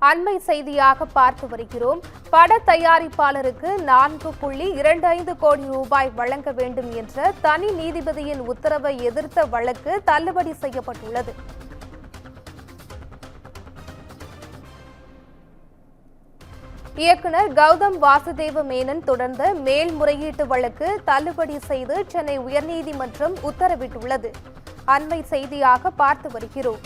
அண்மை செய்தியாக பார்த்து வருகிறோம். பட தயாரிப்பாளருக்கு 4.25 கோடி ரூபாய் வழங்க வேண்டும் என்ற தனி நீதிபதியின் உத்தரவை எதிர்த்த வழக்கு தள்ளுபடி செய்யப்பட்டுள்ளது. இயக்குனர் கௌதம் வாசுதேவ மேனன் தொடர்ந்த மேல்முறையீட்டு வழக்கு தள்ளுபடி செய்து சென்னை உயர்நீதிமன்றம் உத்தரவிட்டுள்ளது. அண்மை செய்தியாக பார்த்து வருகிறோம்.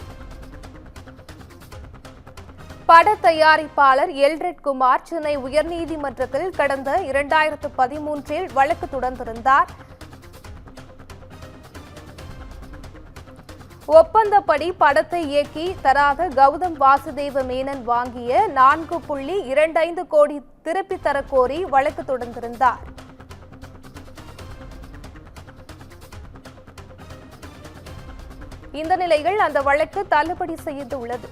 பட தயாரிப்பாளர் எல்ரெட் குமார் சென்னை உயர்நீதிமன்றத்தில் கடந்த 2013 வழக்கு தொடர்ந்திருந்தார். ஒப்பந்தப்படி படத்தை இயக்கி தராத கௌதம் வாசுதேவ மேனன் வாங்கிய 4.25 கோடி திருப்பித் தரக் கோரி வழக்கு தொடர்ந்திருந்தார். இந்த நிலையில் அந்த வழக்கு தள்ளுபடி செய்துள்ளது.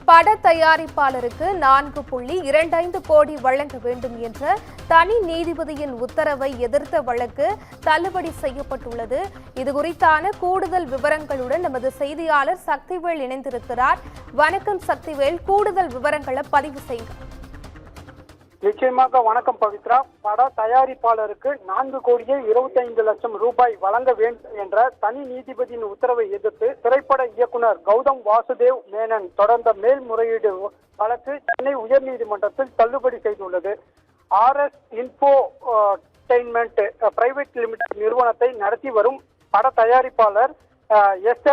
பட தயாரிப்பாளருக்கு 4.25 கோடி வழங்க வேண்டும் என்ற தனி நீதிபதியின் உத்தரவை எதிர்த்த வழக்கு தள்ளுபடி செய்யப்பட்டுள்ளது. இதுகுறித்தான கூடுதல் விவரங்களுடன் நமது செய்தியாளர் சக்திவேல் இணைந்திருக்கிறார். வணக்கம் சக்திவேல், கூடுதல் விவரங்களை பதிவு செய்யுங்க. நிச்சயமாக வணக்கம் பவித்ரா. பட தயாரிப்பாளருக்கு 4,25,00,000 ரூபாய் வழங்க வேண்டும் என்ற தனி நீதிபதியின் உத்தரவை எதிர்த்து திரைப்பட இயக்குனர் கௌதம் வாசுதேவ் மேனன் தொடர்ந்த மேல்முறையீடு வழக்கு சென்னை உயர்நீதிமன்றத்தில் தள்ளுபடி செய்துள்ளது. RS இன்ஃபோடெயின்மெண்ட் பிரைவேட் லிமிடெட் நிறுவனத்தை நடத்தி வரும் பட தயாரிப்பாளர்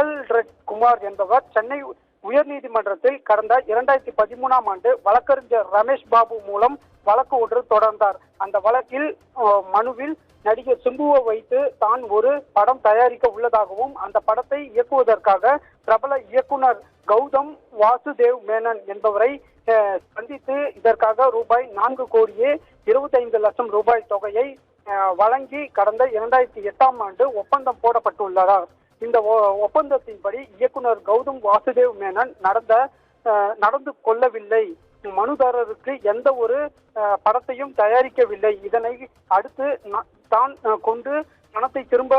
எல்ரெட் குமார் என்பவர் சென்னை உயர்நீதிமன்றத்தில் கடந்த 2013ஆம் ஆண்டு வழக்கறிஞர் ரமேஷ் பாபு மூலம் வழக்கு ஒன்று தொடர்ந்தார். அந்த வழக்கில் மனுவில் நடிகர் சிம்புவை வைத்து தான் ஒரு படம் தயாரிக்க உள்ளதாகவும் அந்த படத்தை இயக்குவதற்காக பிரபல இயக்குனர் கௌதம் வாசுதேவ் மேனன் என்பவரை சந்தித்து இதற்காக ரூபாய் 4,25,00,000 ரூபாய் தொகையை வழங்கி கடந்த 2008ஆம் ஆண்டு ஒப்பந்தம் போடப்பட்டுள்ளதார். இந்த ஒப்பந்தத்தின்படி இயக்குனர் கௌதம் வாசுதேவ் மேனன் நடந்து கொள்ளவில்லை. மனுதாரருக்கு எந்த ஒரு படத்தையும் தயாரிக்கவில்லை. இதனை அடுத்து தான் கொண்டு பணத்தை திரும்ப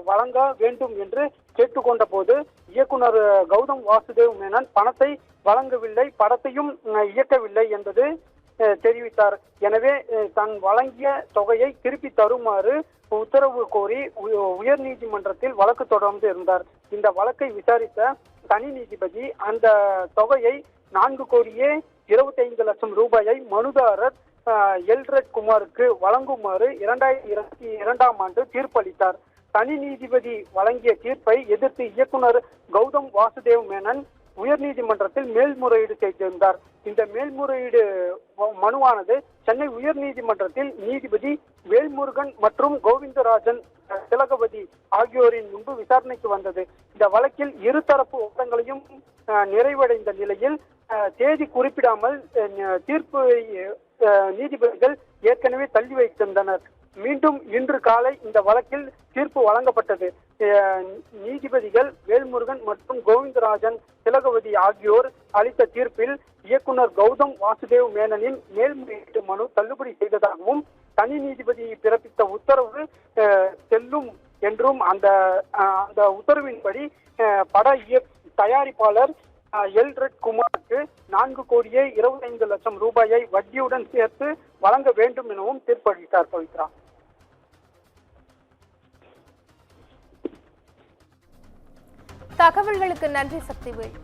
வழங்க வேண்டும் என்று கேட்டுக்கொண்ட போது இயக்குனர் கௌதம் வாசுதேவ் மேனன் பணத்தை வழங்கவில்லை, படத்தையும் இயக்கவில்லை என்பது தெரிவித்தார். எனவே தான் வழங்கிய தொகையை திருப்பி தருமாறு உத்தரவு கோரி உயர்நீதிமன்றத்தில் வழக்கு தொடர்ந்து இருந்தார். இந்த வழக்கை விசாரித்த தனி நீதிபதி அந்த தொகையை 4,25,00,000 ரூபாயை மனுதாரர் எல்ரெட் குமாருக்கு வழங்குமாறு 2022ஆம் ஆண்டு தீர்ப்பளித்தார். தனி நீதிபதி வழங்கிய தீர்ப்பை எதிர்த்து இயக்குனர் கௌதம் வாசுதேவ் மேனன் உயர்நீதிமன்றத்தில் மேல்முறையீடு செய்திருந்தார். இந்த மேல்முறையீடு மனுவானது சென்னை உயர்நீதிமன்றத்தில் நீதிபதி வேல்முருகன் மற்றும் கோவிந்தராஜன் திலகவதி ஆகியோரின் முன்பு விசாரணைக்கு வந்தது. இந்த வழக்கில் இருதரப்பு ஒப்பந்தங்களையும் நிறைவடைந்த நிலையில் தேதி குறிப்பிடாமல் தீர்ப்பு நீதிபதிகள் ஏற்கனவே தள்ளி வைத்திருந்தனர். மீண்டும் இன்று காலை இந்த வழக்கில் தீர்ப்பு வழங்கப்பட்டது. நீதிபதிகள் வேல்முருகன் மற்றும் கோவிந்தராஜன் திலகவதி ஆகியோர் அளித்த தீர்ப்பில் இயக்குனர் கௌதம் வாசுதேவ் மேனனின் மேல்முறையீட்டு மனு தள்ளுபடி செய்ததாகவும் தனி நீதிபதி பிறப்பித்த உத்தரவு செல்லும் என்றும் அந்த உத்தரவின்படி பட தயாரிப்பாளர் எல்ரெட் குமாருக்கு 4,25,00,000 ரூபாயை வட்டியுடன் சேர்த்து வழங்க வேண்டும் எனவும் தீர்ப்பளித்தார். பவித்ரா, தகவல்களுக்கு நன்றி சக்திவேல்.